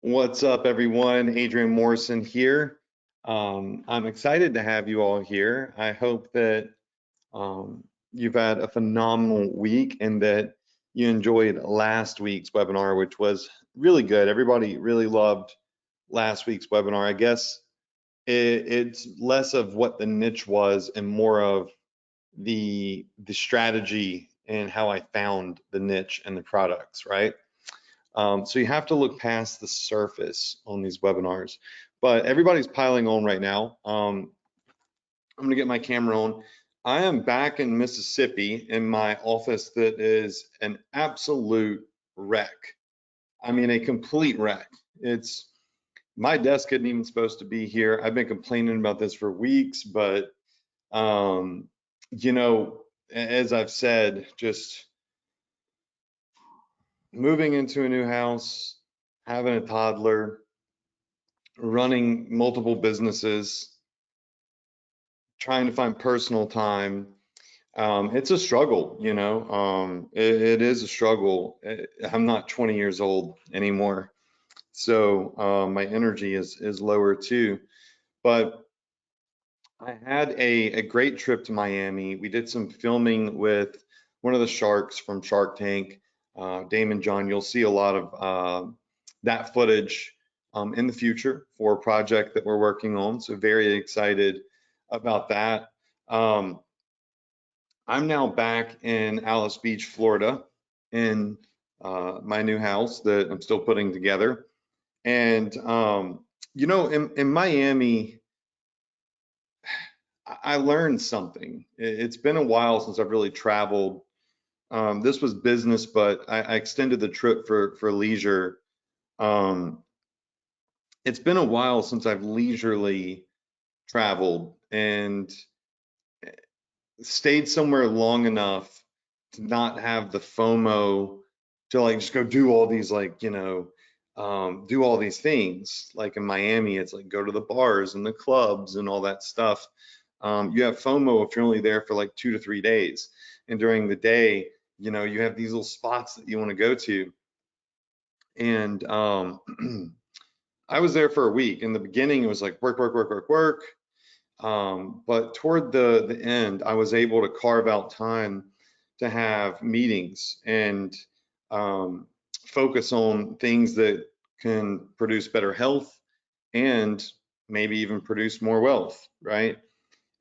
What's up, everyone? Adrian Morrison here. I'm excited to have you all here. I hope that you've had a phenomenal week and that you enjoyed last week's webinar, which was really good. Everybody really loved last week's webinar. I guess it's less of what the niche was and more of the strategy and how I found the niche and the products, right? So you have to look past the surface on these webinars, but everybody's piling on right now. I'm gonna get my camera on. I am back in Mississippi in my office that is an absolute wreck. I mean, a complete wreck. It's my desk isn't even supposed to be here. I've been complaining about this for weeks, but um, you know, as I've said, just moving into a new house, having a toddler, running multiple businesses, trying to find personal time. It's a struggle, you know. It is a struggle. I'm not 20 years old anymore, so my energy is lower too. But I had a great trip to Miami. We did some filming with one of the sharks from Shark Tank, Damon John. You'll see a lot of that footage in the future for a project that we're working on. So very excited about that. I'm now back in Alys Beach, Florida, in my new house that I'm still putting together. And you know, in Miami, I learned something. It's been a while since I've really traveled. This was business, but I extended the trip for leisure. Um, it's been a while since I've leisurely traveled and stayed somewhere long enough to not have the FOMO to like just go do all these like, do all these things. Like in Miami, it's like go to the bars and the clubs and all that stuff. You have FOMO if you're only there for like 2 to 3 days. And during the day, you have these little spots that you want to go to. And I was there for a week. In the beginning, it was like work, work, work, work, work. But toward the end, I was able to carve out time to have meetings and um, focus on things that can produce better health and maybe even produce more wealth, right?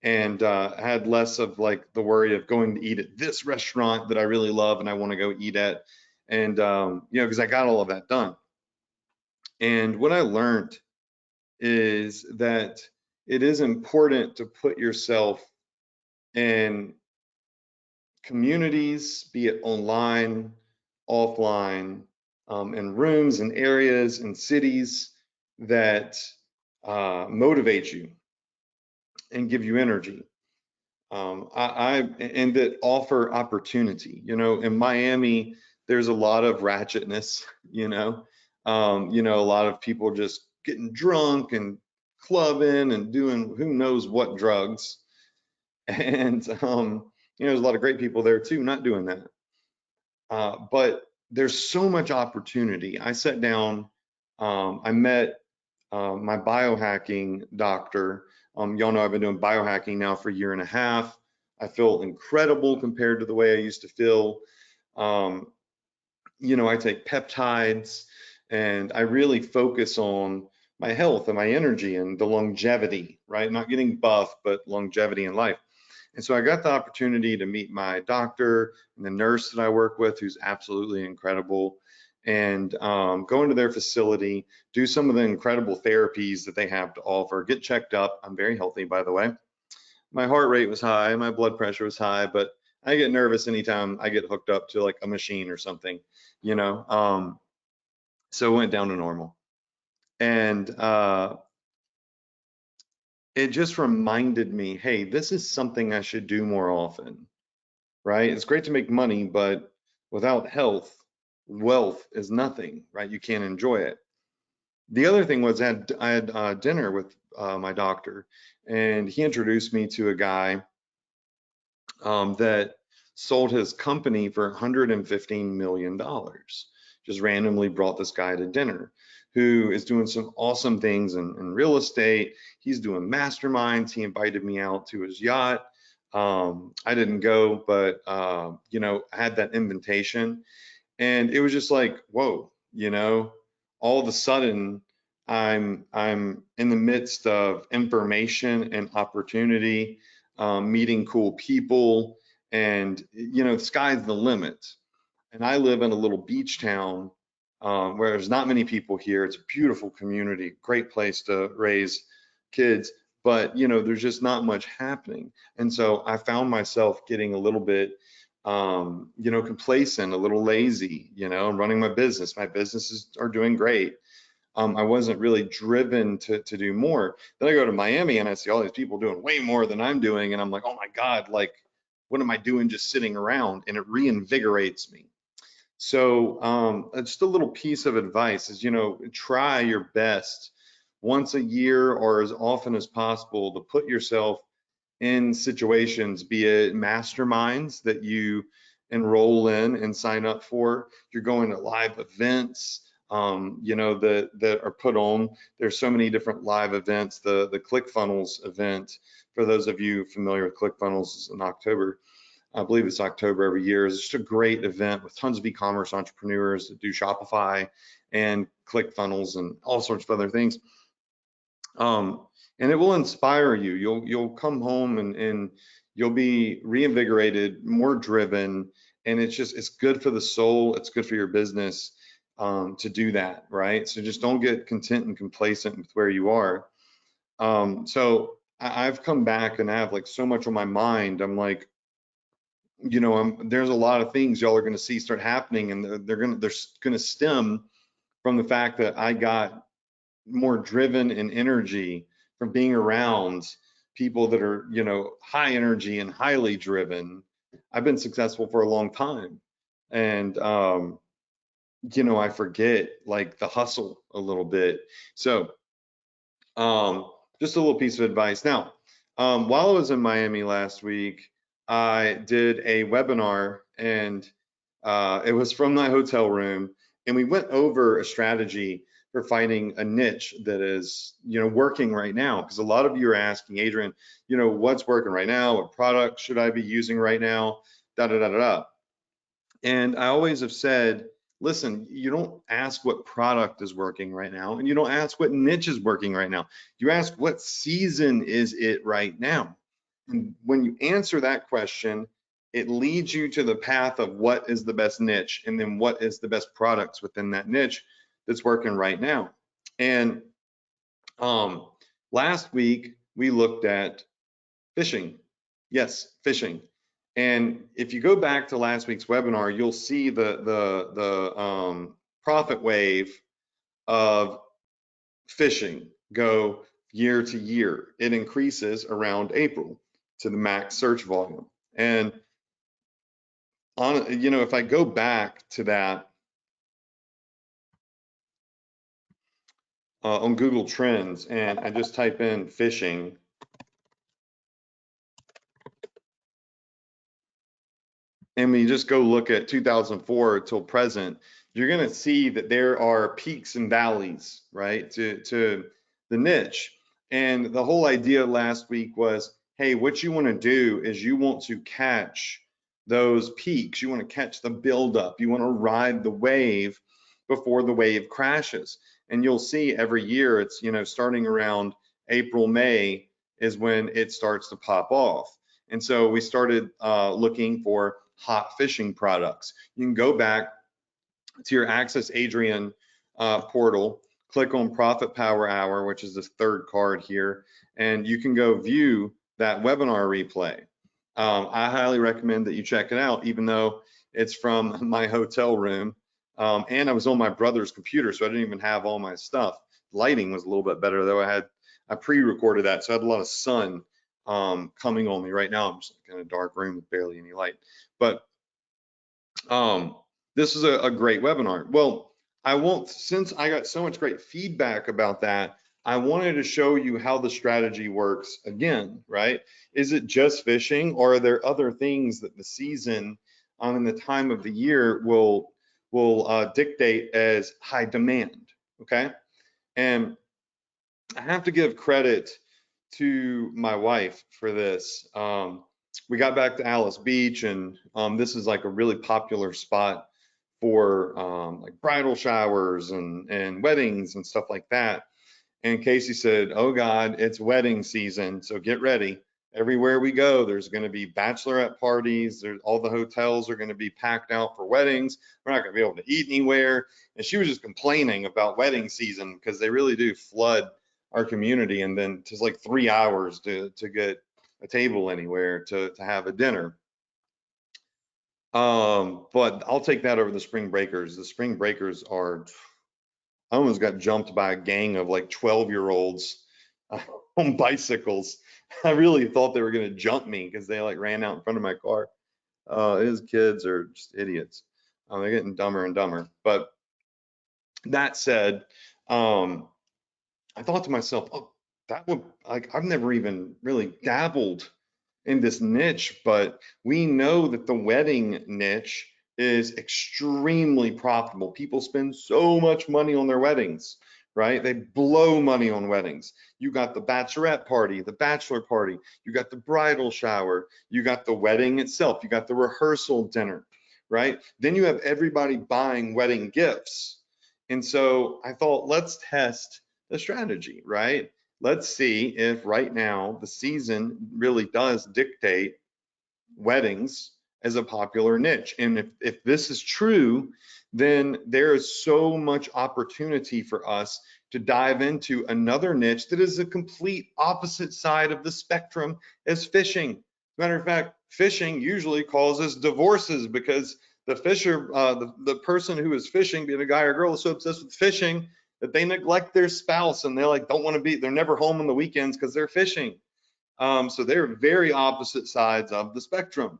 And had less of like the worry of going to eat at this restaurant that I really love and I want to go eat at. And, because I got all of that done. And what I learned is that it is important to put yourself in communities, be it online, offline, in rooms and areas and cities that motivate you and give you energy. And that offer opportunity. In Miami, there's a lot of ratchetness. A lot of people just getting drunk and clubbing and doing who knows what drugs. And there's a lot of great people there too, not doing that. But there's so much opportunity. I sat down, I met my biohacking doctor. Y'all know I've been doing biohacking now for a year and a half. I feel incredible compared to the way I used to feel. I take peptides and I really focus on my health and my energy and the longevity, right? Not getting buff, but longevity in life. And so I got the opportunity to meet my doctor and the nurse that I work with, who's absolutely incredible, and go into their facility, do some of the incredible therapies that they have to offer, get checked up. I'm very healthy, by the way. My heart rate was high, my blood pressure was high, but I get nervous anytime I get hooked up to like a machine or something, you know. So it went down to normal. And it just reminded me, hey, this is something I should do more often, right? It's great to make money, but without health, wealth is nothing, right? You can't enjoy it. The other thing was I had dinner with my doctor, and he introduced me to a guy that sold his company for $115 million. Just randomly brought this guy to dinner. who is doing some awesome things in real estate. He's doing masterminds. He invited me out to his yacht. I didn't go, but you know, I had that invitation, and it was just like, whoa, you know, all of a sudden I'm in the midst of information and opportunity, meeting cool people, and you know, the sky's the limit. And I live in a little beach town where there's not many people here. It's a beautiful community, great place to raise kids, but you know, there's just not much happening. And so I found myself getting a little bit, you know, complacent, a little lazy, you know, running my business. My businesses are doing great. I wasn't really driven to do more. Then I go to Miami and I see all these people doing way more than I'm doing, and I'm like, oh my God, like, what am I doing just sitting around? And it reinvigorates me. So just a little piece of advice is, you know, try your best once a year or as often as possible to put yourself in situations, be it masterminds that you enroll in and sign up for. You're going to live events, you know, that are put on. There's so many different live events. The ClickFunnels event, for those of you familiar with ClickFunnels, is in October. I believe it's October every year. It's just a great event with tons of e-commerce entrepreneurs that do Shopify and ClickFunnels and all sorts of other things. And it will inspire you. You'll come home and you'll be reinvigorated, more driven, and it's good for the soul. It's good for your business to do that, right? So just don't get content and complacent with where you are. So I've come back and I have like so much on my mind. I'm like, you know, there's a lot of things y'all are going to see start happening, and they're going to stem from the fact that I got more driven in energy from being around people that are, you know, high energy and highly driven. I've been successful for a long time, and you know, I forget like the hustle a little bit. So just a little piece of advice. Now, while I was in Miami last week, I did a webinar, and it was from my hotel room, and we went over a strategy for finding a niche that is, you know, working right now. Because a lot of you are asking, Adrian, you know, what's working right now? What product should I be using right now? Da da da da da. And I always have said, listen, you don't ask what product is working right now, and you don't ask what niche is working right now. You ask what season is it right now. And when you answer that question, it leads you to the path of what is the best niche, and then what is the best products within that niche that's working right now. And last week we looked at fishing. Yes, fishing. And if you go back to last week's webinar, you'll see the profit wave of fishing go year to year. It increases around April to the max search volume. And on, you know, if I go back to that on Google Trends and I just type in fishing, and we just go look at 2004 till present, you're going to see that there are peaks and valleys, right, to the niche. And the whole idea last week was, hey, what you want to do is you want to catch those peaks. You want to catch the buildup. You want to ride the wave before the wave crashes. And you'll see every year it's, you know, starting around April, May is when it starts to pop off. And so we started looking for hot fishing products. You can go back to your Access Adrian portal, click on Profit Power Hour, which is this third card here, and you can go view that webinar replay. I highly recommend that you check it out, even though it's from my hotel room, and I was on my brother's computer, so I didn't even have all my stuff. Lighting was a little bit better, though. I pre-recorded that, so I had a lot of sun coming on me. Right now I'm just in a dark room with barely any light. But this is a great webinar. Well, since I got so much great feedback about that, I wanted to show you how the strategy works again, right? Is it just fishing, or are there other things that the season and the time of the year will dictate as high demand, okay? And I have to give credit to my wife for this. We got back to Alys Beach, and this is like a really popular spot for like bridal showers and weddings and stuff like that. And Casey said, "Oh God, it's wedding season, so get ready. Everywhere we go, there's going to be bachelorette parties. All the hotels are going to be packed out for weddings. We're not going to be able to eat anywhere." And she was just complaining about wedding season because they really do flood our community, and then it's like 3 hours to get a table anywhere to have a dinner. But I'll take that over the spring breakers. The spring breakers are, I almost got jumped by a gang of like 12-year-olds on bicycles. I really thought they were going to jump me because they like ran out in front of my car. His kids are just idiots. They're getting dumber and dumber. But that said, I thought to myself, oh, that would, like, I've never even really dabbled in this niche, but we know that the wedding niche is extremely profitable. People spend so much money on their weddings, right? They blow money on weddings. You got the bachelorette party, the bachelor party, you got the bridal shower, you got the wedding itself, you got the rehearsal dinner, right? Then you have everybody buying wedding gifts. And so I thought, let's test the strategy, right? Let's see if right now the season really does dictate weddings as a popular niche. And if this is true, then there is so much opportunity for us to dive into another niche that is a complete opposite side of the spectrum as fishing. Matter of fact, fishing usually causes divorces because the fisher, the person who is fishing, be it a guy or girl, is so obsessed with fishing that they neglect their spouse and they're like, don't want to be, they're never home on the weekends because they're fishing. So they're very opposite sides of the spectrum.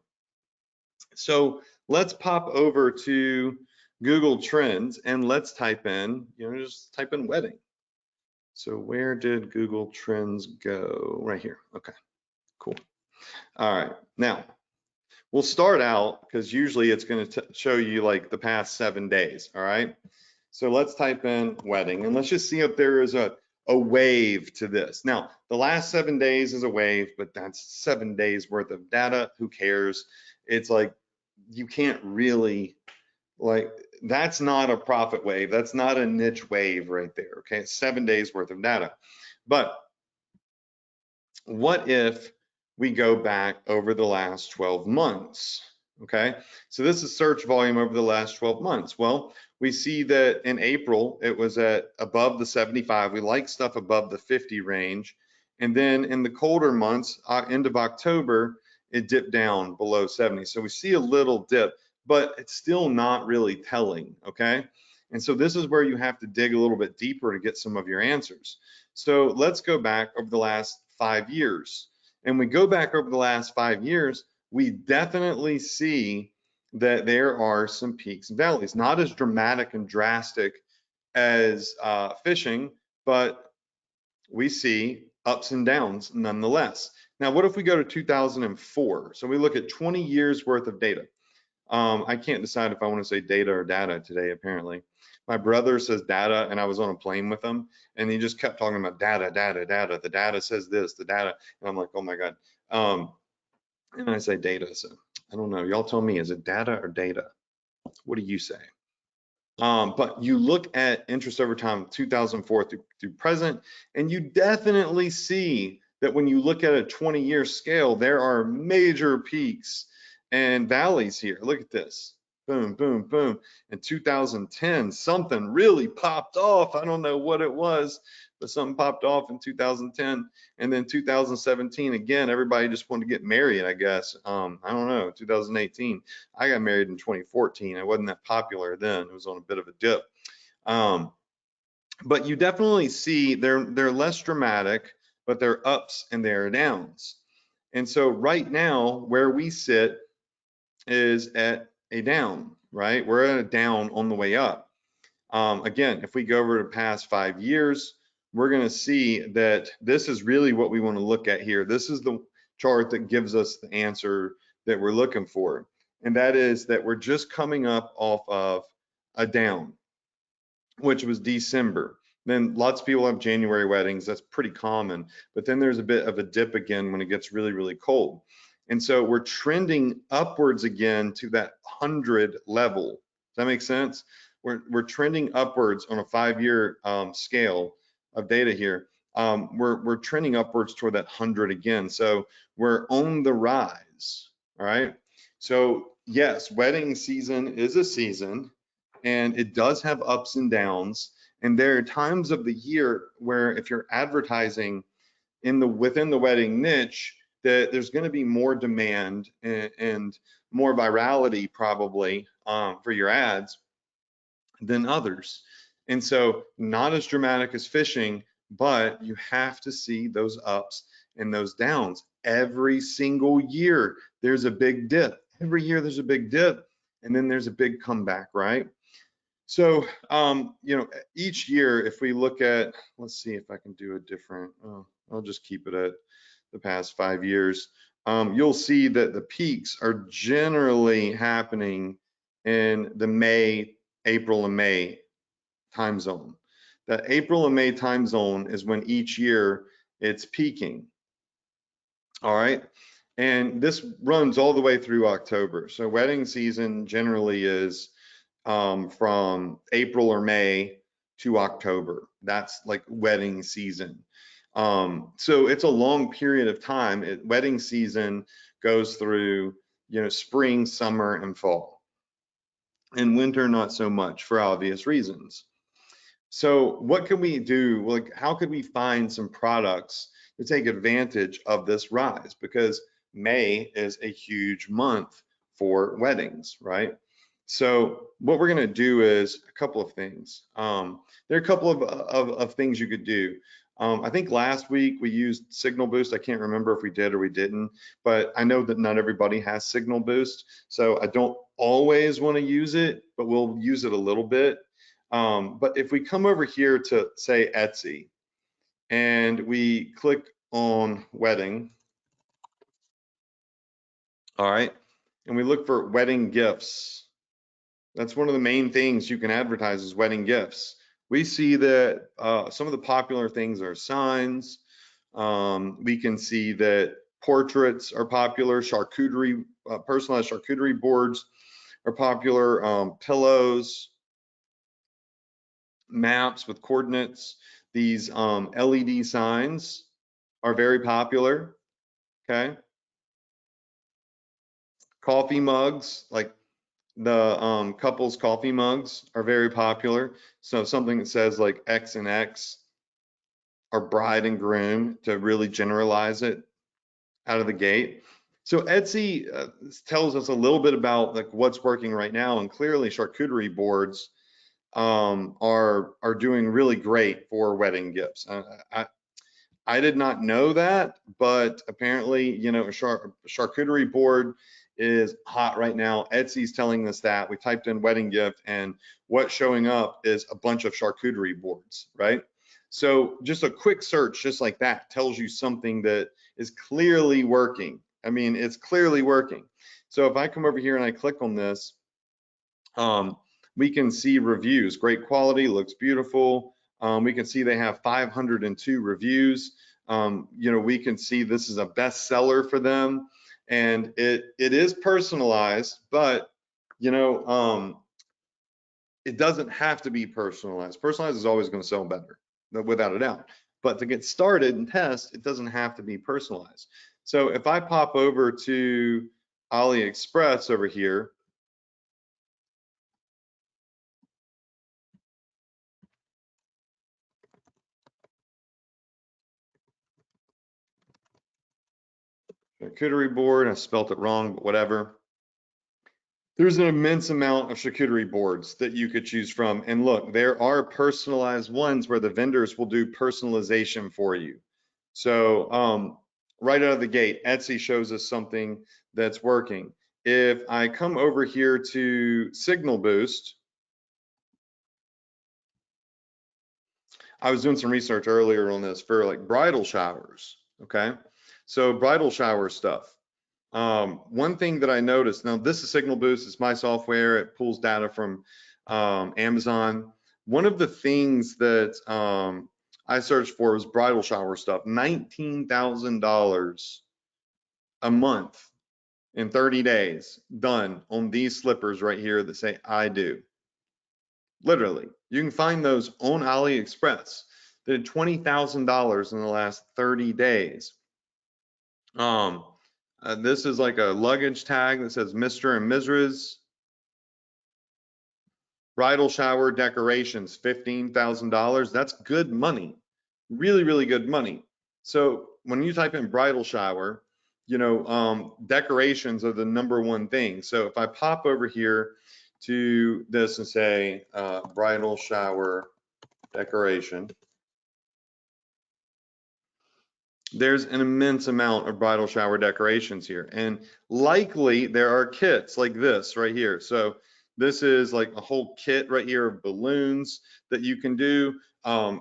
So let's pop over to Google Trends and let's type in, just type in wedding. So where did Google Trends go? Right here. Okay, cool. All right, now we'll start out because usually it's going to show you like the past 7 days. All right. So let's type in wedding and let's just see if there is a wave to this. Now, the last 7 days is a wave, but that's 7 days worth of data. Who cares? It's like, you can't really, like, that's not a profit wave. That's not a niche wave right there. Okay. It's 7 days worth of data. But what if we go back over the last 12 months? Okay, so this is search volume over the last 12 months. Well, we see that in April, it was at above the 75. We like stuff above the 50 range. And then in the colder months, end of October, it dipped down below 70. So we see a little dip, but it's still not really telling, okay? And so this is where you have to dig a little bit deeper to get some of your answers. So let's go back over the last 5 years. And we go back over the last 5 years, we definitely see that there are some peaks and valleys, not as dramatic and drastic as fishing, but we see ups and downs nonetheless. Now, what if we go to 2004? So we look at 20 years worth of data. I can't decide if I want to say data or data today, apparently. My brother says data, and I was on a plane with him, and he just kept talking about data, data, data. The data says this, the data. And I'm like, oh my God. And I say data. So I don't know. Y'all tell me, is it data or data? What do you say? But you look at interest over time, 2004 through present, and you definitely see that when you look at a 20-year scale, there are major peaks and valleys here. Look at this. Boom, boom, boom. In 2010, something really popped off. I don't know what it was, but something popped off in 2010. And then 2017, again, everybody just wanted to get married, I guess. I don't know, 2018. I got married in 2014. I wasn't that popular then. It was on a bit of a dip. But you definitely see they're less dramatic, but they're ups and they're downs. And so right now, where we sit is at a down, right? We're at a down on the way up. Again, if we go over the past 5 years, we're going to see that this is really what we want to look at here. This is the chart that gives us the answer that we're looking for. And that is that we're just coming up off of a down, which was December. Then lots of people have January weddings. That's pretty common. But then there's a bit of a dip again when it gets really, really cold. And so we're trending upwards again to that 100 level. Does that make sense? We're trending upwards on a 5-year scale of data here. We're trending upwards toward that 100 again. So we're on the rise. All right. So yes, wedding season is a season, and it does have ups and downs. And there are times of the year where if you're advertising within the wedding niche, that there's going to be more demand and more virality probably for your ads than others. And so not as dramatic as fishing, but you have to see those ups and those downs. Every single year, there's a big dip. Every year there's a big dip, and then there's a big comeback, right? So, each year, if we look at, let's see if I can do a different, I'll just keep it at the past 5 years. You'll see that the peaks are generally happening in the April and May time zone. That April and May time zone is when each year it's peaking. All right. And this runs all the way through October. So wedding season generally is from April or May to October. That's like wedding season. So it's a long period of time. Wedding season goes through, spring, summer, and fall. And winter, not so much for obvious reasons. So what can we do? Like, how could we find some products to take advantage of this rise? Because May is a huge month for weddings, right? So what we're going to do is a couple of things. There are a couple of things you could do. I think last week we used Signal Boost. I can't remember if we did or we didn't, but I know that not everybody has Signal Boost. So I don't always want to use it, but we'll use it a little bit. But if we come over here to say Etsy and we click on wedding, all right, and we look for wedding gifts. That's one of the main things you can advertise is wedding gifts. We see that some of the popular things are signs. We can see that portraits are popular, charcuterie, personalized charcuterie boards are popular, pillows, maps with coordinates. These LED signs are very popular, okay? Coffee mugs, like the couples coffee mugs are very popular. So something that says like X and X or bride and groom to really generalize it out of the gate. So Etsy tells us a little bit about like what's working right now, and clearly charcuterie boards are doing really great for wedding gifts. I did not know that, but apparently, a charcuterie board is hot right now. Etsy's telling us that. We typed in wedding gift, and what's showing up is a bunch of charcuterie boards, right? So just a quick search just like that tells you something that is clearly working. I mean, it's clearly working. So if I come over here and I click on this, we can see reviews. Great quality, looks beautiful. We can see they have 502 reviews. We can see this is a bestseller for them, and it is personalized, but it doesn't have to be personalized. Personalized is always going to sell better, without a doubt. But to get started and test, it doesn't have to be personalized. So if I pop over to AliExpress over here, charcuterie board, I spelt it wrong, but whatever. There's an immense amount of charcuterie boards that you could choose from. And look, there are personalized ones where the vendors will do personalization for you. So right out of the gate, Etsy shows us something that's working. If I come over here to Signal Boost, I was doing some research earlier on this for like bridal showers, okay? So bridal shower stuff. One thing that I noticed, now this is Signal Boost, it's my software, it pulls data from Amazon. One of the things that I searched for was bridal shower stuff. $19,000 a month in 30 days done on these slippers right here that say I do. Literally, you can find those on AliExpress that did $20,000 in the last 30 days. This is like a luggage tag that says Mr. and Mrs. Bridal shower decorations, $15,000. That's good money, really, really good money. So when you type in bridal shower, you know, decorations are the #1 thing. So if I pop over here to this and say bridal shower decoration, there's an immense amount of bridal shower decorations here. And likely there are kits like this right here. So this is like a whole kit right here of balloons that you can do.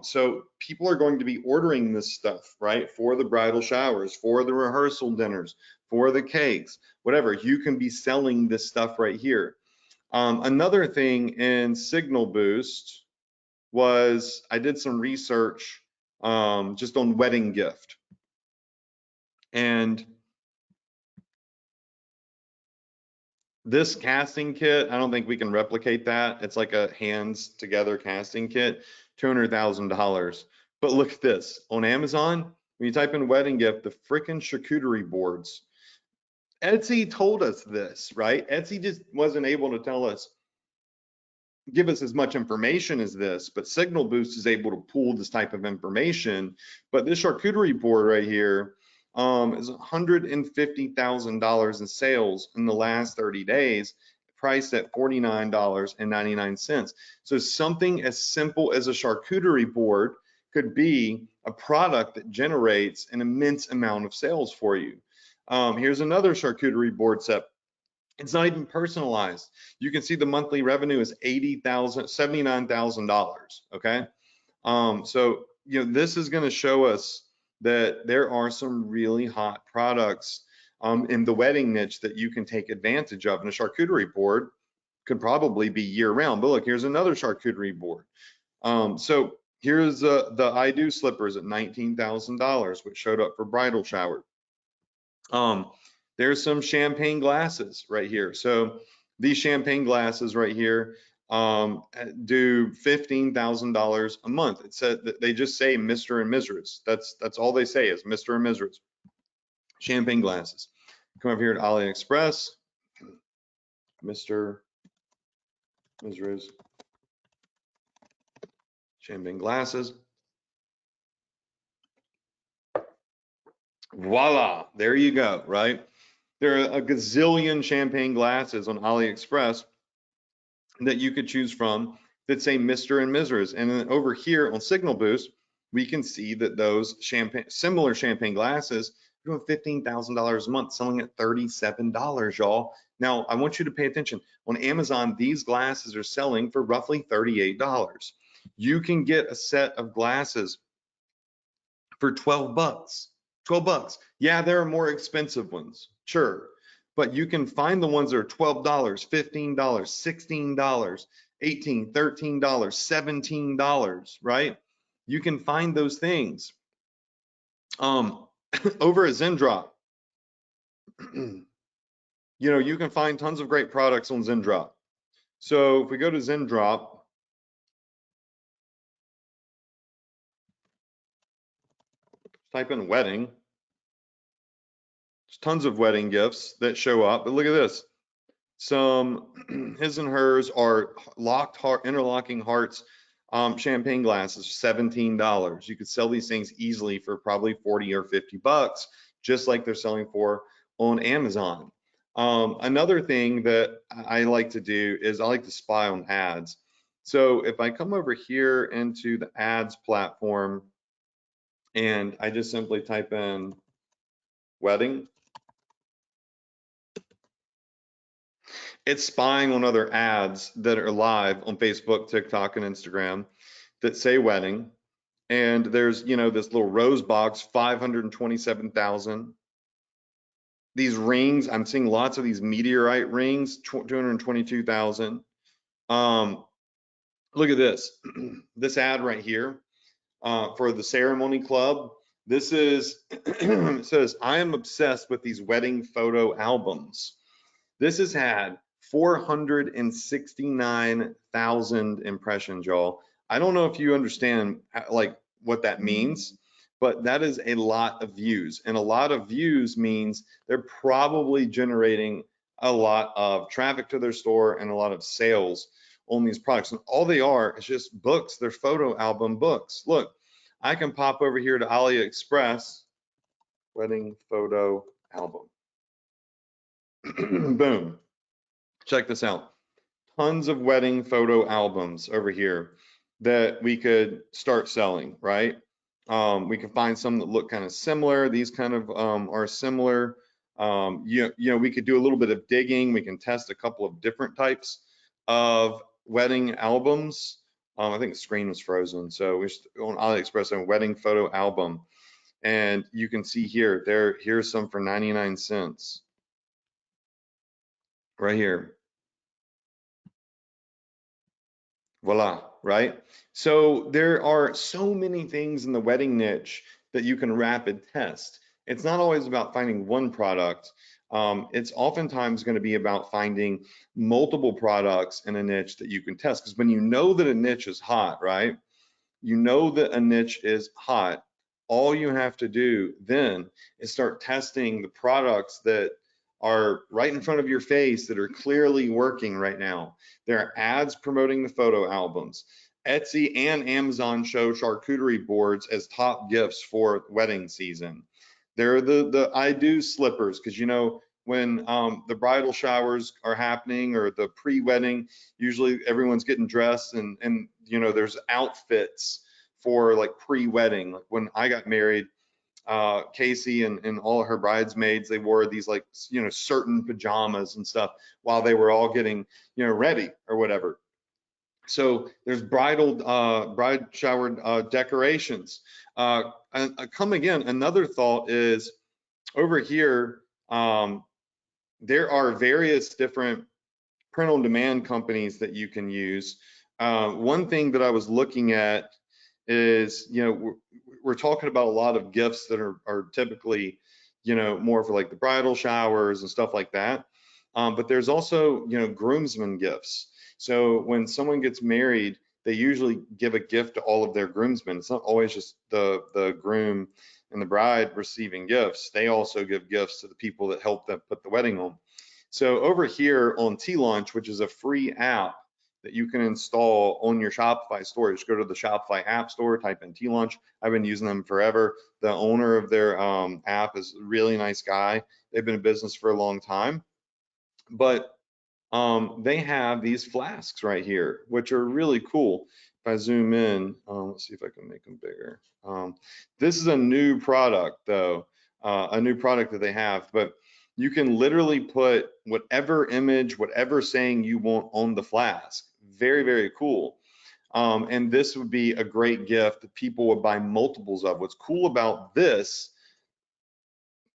So people are going to be ordering this stuff, right? For the bridal showers, for the rehearsal dinners, for the cakes, whatever. You can be selling this stuff right here. Another thing in Signal Boost was I did some research just on wedding gift. And this casting kit, I don't think we can replicate that. It's like a hands together casting kit, $200,000. But look at this on Amazon. When you type in wedding gift, the freaking charcuterie boards. Etsy told us this, right? Etsy just wasn't able to tell us, give us as much information as this, but Signal Boost is able to pull this type of information. But this charcuterie board right here is $150,000 in sales in the last 30 days, priced at $49.99. So something as simple as a charcuterie board could be a product that generates an immense amount of sales for you. Here's another charcuterie board set. It's not even personalized. You can see the monthly revenue is $79,000. Okay. So, you know, this is going to show us that there are some really hot products in the wedding niche that you can take advantage of. And a charcuterie board could probably be year round. But look, here's another charcuterie board. So here's the I Do slippers at $19,000, which showed up for bridal shower. There's some champagne glasses right here. So these champagne glasses right here do $15,000 a month. It said that they just say Mr. and Mrs. That's all they say is Mr. and Mrs. Champagne glasses. Come over here to AliExpress, Mr. Mrs. Champagne glasses. Voila, there you go, right? There are a gazillion champagne glasses on AliExpress that you could choose from that say Mr. and Mrs. And then over here on Signal Boost, we can see that those similar champagne glasses are doing $15,000 a month, selling at $37, y'all. Now, I want you to pay attention. On Amazon, these glasses are selling for roughly $38. You can get a set of glasses for 12 bucks. 12 bucks. Yeah, there are more expensive ones, sure. But you can find the ones that are $12, $15, $16, $18, $13, $17, right? You can find those things. Over at Zendrop, you know, you can find tons of great products on Zendrop. So if we go to Zendrop, type in wedding, there's tons of wedding gifts that show up, but look at this. Some his and hers are locked heart, interlocking hearts, champagne glasses, $17. You could sell these things easily for probably 40 or 50 bucks, just like they're selling for on Amazon. Another thing that I like to do is I like to spy on ads. So if I come over here into the ads platform and I just simply type in wedding, it's spying on other ads that are live on Facebook, TikTok, and Instagram that say wedding. And there's, you know, this little rose box, 527,000. These rings, I'm seeing lots of these meteorite rings, 222,000. Look at this, this ad right here for the ceremony club. This is, it says, I am obsessed with these wedding photo albums. This has had 469,000 impressions, y'all. I don't know if you understand like what that means, but that is a lot of views. And a lot of views means they're probably generating a lot of traffic to their store and a lot of sales on these products. And all they are is just books. They're photo album books. Look, I can pop over here to AliExpress, wedding photo album. Boom. Check this out. Tons of wedding photo albums over here that we could start selling, right? We can find some that look kind of similar. These kind of are similar. We could do a little bit of digging. We can test a couple of different types of wedding albums. I think the screen was frozen. So we're on AliExpress, a wedding photo album. And you can see here, here's some for 99 cents right here. Voila, right? So there are so many things in the wedding niche that you can rapid test. It's not always about finding one product. It's oftentimes going to be about finding multiple products in a niche that you can test. Because when you know that a niche is hot, right? You know that a niche is hot. All you have to do then is start testing the products that are right in front of your face that are clearly working right now. There are ads promoting the photo albums. Etsy and Amazon show charcuterie boards as top gifts for wedding season. There are the I do slippers, because when the bridal showers are happening or the pre-wedding, usually everyone's getting dressed and there's outfits for like pre-wedding. Like when I got married, Casey and all of her bridesmaids, they wore these like certain pajamas and stuff while they were all getting ready or whatever. So there's bride shower decorations. Come again, another thought is over here, there are various different print on demand companies that you can use. One thing that I was looking at is, we're talking about a lot of gifts that are typically, more for like the bridal showers and stuff like that. But there's also, groomsmen gifts. So when someone gets married, they usually give a gift to all of their groomsmen. It's not always just the groom and the bride receiving gifts. They also give gifts to the people that help them put the wedding on. So over here on T-Launch, which is a free app that you can install on your Shopify store, just go to the Shopify app store, type in T-Launch. I've been using them forever. The owner of their app is a really nice guy. They've been in business for a long time. But they have these flasks right here, which are really cool. If I zoom in, let's see if I can make them bigger. This is a new product, though, a new product that they have, but you can literally put whatever image, whatever saying you want on the flask. Very, very cool. And this would be a great gift that people would buy multiples of. What's cool about this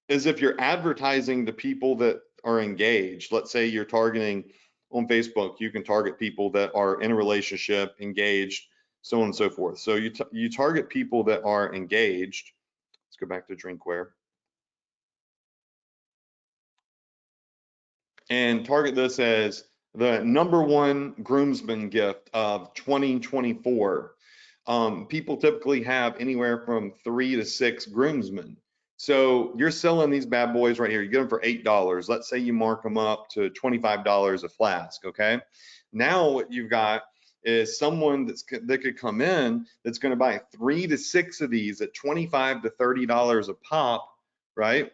is if you're advertising to people that are engaged, let's say you're targeting on Facebook, you can target people that are in a relationship, engaged, so on and so forth. So you target people that are engaged. Let's go back to drinkware. And target this as the #1 groomsman gift of 2024. People typically have anywhere from 3 to 6 groomsmen. So you're selling these bad boys right here. You get them for $8. Let's say you mark them up to $25 a flask, okay? Now what you've got is someone that could come in that's going to buy 3 to 6 of these at $25 to $30 a pop, right?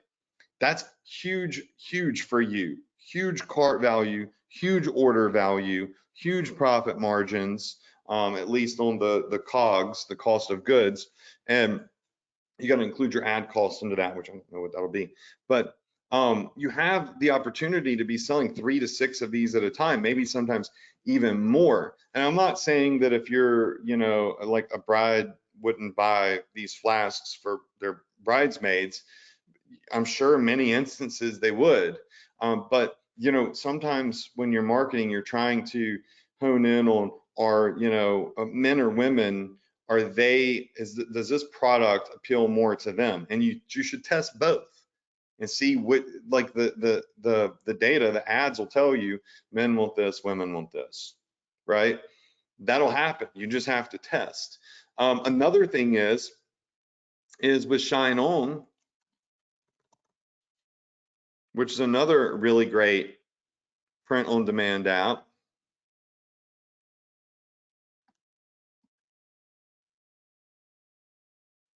That's huge, huge for you. Huge cart value, huge order value, huge profit margins, at least on the COGS, the cost of goods. And you got to include your ad costs into that, which I don't know what that'll be. But you have the opportunity to be selling 3 to 6 of these at a time, maybe sometimes even more. And I'm not saying that if you're, like a bride wouldn't buy these flasks for their bridesmaids. I'm sure many instances they would. But sometimes when you're marketing, you're trying to hone in on are, you know, men or women, does this product appeal more to them? And you should test both and see what, like the data, the ads will tell you men want this, women want this, right? That'll happen. You just have to test. Another thing is with Shyong, which is another really great print on demand app.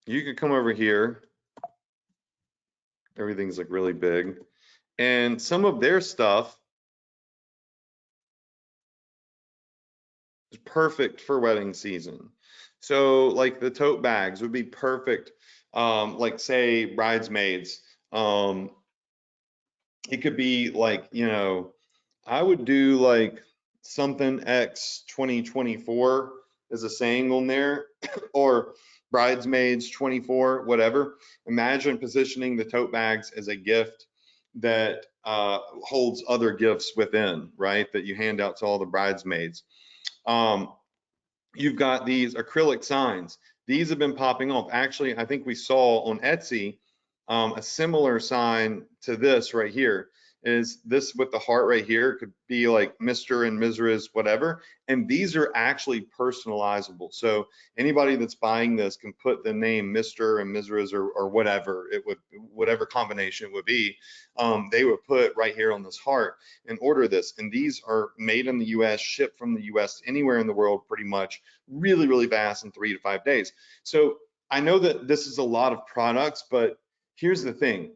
You can come over here. Everything's like really big. And some of their stuff is perfect for wedding season. So like the tote bags would be perfect. Like say bridesmaids. It could be like, you know, I would do like something X 2024 as a saying on there, or bridesmaids 24, whatever. Imagine positioning the tote bags as a gift that holds other gifts within, right? That you hand out to all the bridesmaids. You've got these acrylic signs. These have been popping off. Actually, I think we saw on Etsy a similar sign to this right here. Is this with the heart right here? It could be like Mr. and Mrs. whatever. And these are actually personalizable. So anybody that's buying this can put the name Mr. and Mrs. or whatever it would, whatever combination it would be, they would put right here on this heart and order this. And these are made in the US, shipped from the US anywhere in the world pretty much, really, really fast in 3 to 5 days. So I know that this is a lot of products, but here's the thing.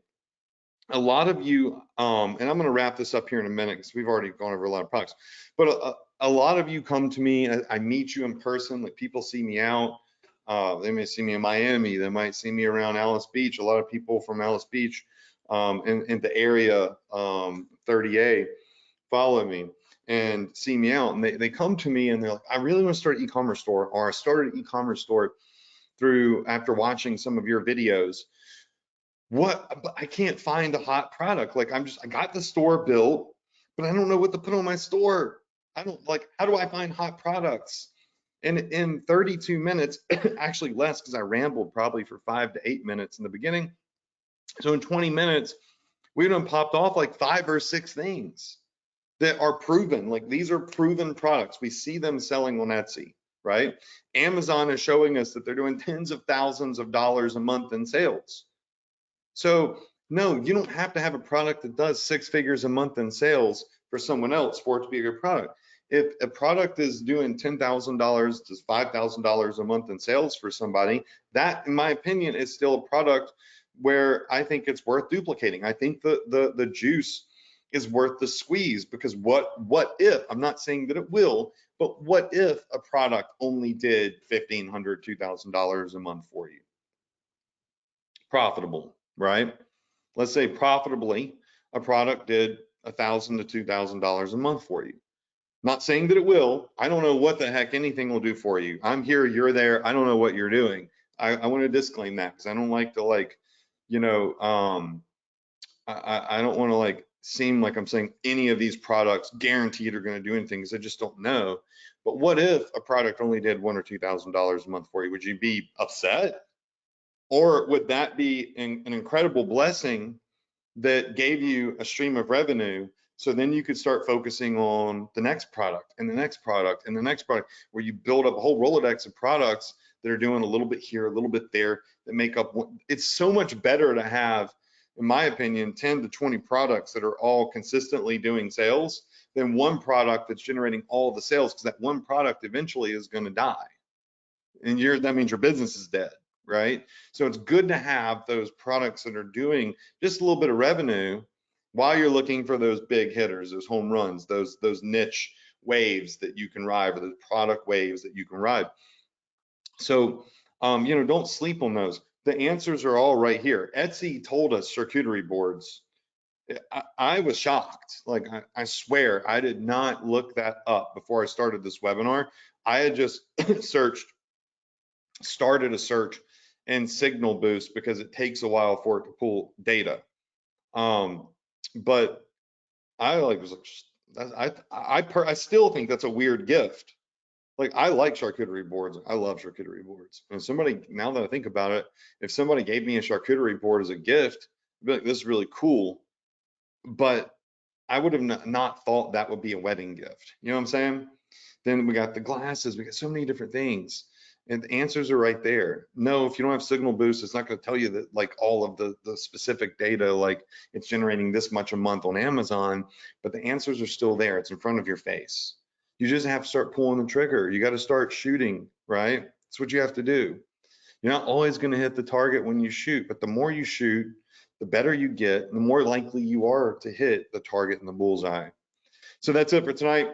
A lot of you, and I'm going to wrap this up here in a minute because we've already gone over a lot of products, but a lot of you come to me, I meet you in person, like people see me out. They may see me in Miami, they might see me around Alys Beach. A lot of people from Alys Beach in the area, 30A, follow me and see me out. And they come to me and they're like, I really want to start an e-commerce store, or I started an e-commerce store after watching some of your videos. But I can't find a hot product. Like I got the store built, but I don't know what to put on my store. I don't like, how do I find hot products? And in 32 minutes, actually less because I rambled probably for 5 to 8 minutes in the beginning. So in 20 minutes, we done popped off like 5 or 6 things that are proven. Like these are proven products. We see them selling on Etsy, right? Amazon is showing us that they're doing tens of thousands of dollars a month in sales. So no, you don't have to have a product that does 6 figures a month in sales for someone else for it to be a good product. If a product is doing $10,000 to $5,000 a month in sales for somebody, that, in my opinion, is still a product where I think it's worth duplicating. I think the juice is worth the squeeze, because what if, I'm not saying that it will, but what if a product only did $1,500, $2,000 a month for you? Profitable, right? Let's say profitably a product did $1,000 to $2,000 a month for you. Not saying that it will. I don't know what the heck anything will do for you. I'm here, you're there. I don't know what you're doing. I want to disclaim that because I don't like to, like, you know, I don't want to like seem like I'm saying any of these products guaranteed are going to do anything, because I just don't know. But what if a product only did $1,000 or $2,000 a month for you? Would you be upset? Or would that be an incredible blessing that gave you a stream of revenue? So then you could start focusing on the next product and the next product and the next product, where you build up a whole Rolodex of products that are doing a little bit here, a little bit there, that make up. It's so much better to have, in my opinion, 10 to 20 products that are all consistently doing sales than one product that's generating all the sales, because that one product eventually is going to die. And that means your business is dead, right? So it's good to have those products that are doing just a little bit of revenue while you're looking for those big hitters, those home runs, those niche waves that you can ride, or those product waves that you can ride. So, you know, don't sleep on those. The answers are all right here. Etsy told us charcuterie boards. I was shocked. Like, I swear, I did not look that up before I started this webinar. I had just started a search in Signal Boost because it takes a while for it to pull data. But I like was like, I still think that's a weird gift. Like I like charcuterie boards. I love charcuterie boards. And somebody, now that I think about it, if somebody gave me a charcuterie board as a gift, I'd be like, this is really cool. But I would have not thought that would be a wedding gift. You know what I'm saying? Then we got the glasses. We got so many different things. And the answers are right there. No, if you don't have signal boost, it's not going to tell you that like all of the specific data, like it's generating this much a month on Amazon, but the answers are still there. It's in front of your face. You just have to start pulling the trigger. You got to start shooting, right? That's what you have to do. You're not always going to hit the target when you shoot, but the more you shoot, the better you get, the more likely you are to hit the target in the bullseye. So that's it for tonight.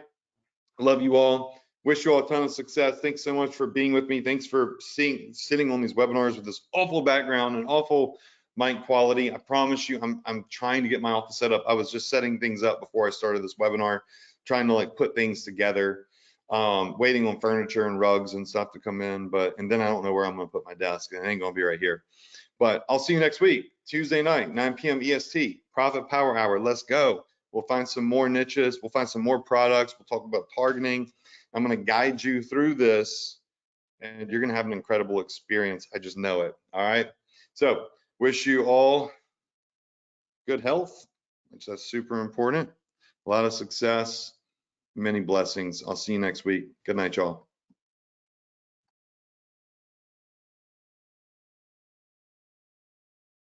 Love you all. Wish you all a ton of success. Thanks so much for being with me. Thanks for sitting on these webinars with this awful background and awful mic quality. I promise you, I'm trying to get my office set up. I was just setting things up before I started this webinar, trying to like put things together, waiting on furniture and rugs and stuff to come in. And then I don't know where I'm gonna put my desk. It ain't gonna be right here. But I'll see you next week, Tuesday night, 9 p.m. EST, Profit Power Hour. Let's go. We'll find some more niches. We'll find some more products. We'll talk about targeting. I'm going to guide you through this, and you're going to have an incredible experience. I just know it. All right. So wish you all good health, which that's super important. A lot of success, many blessings. I'll see you next week. Good night, y'all.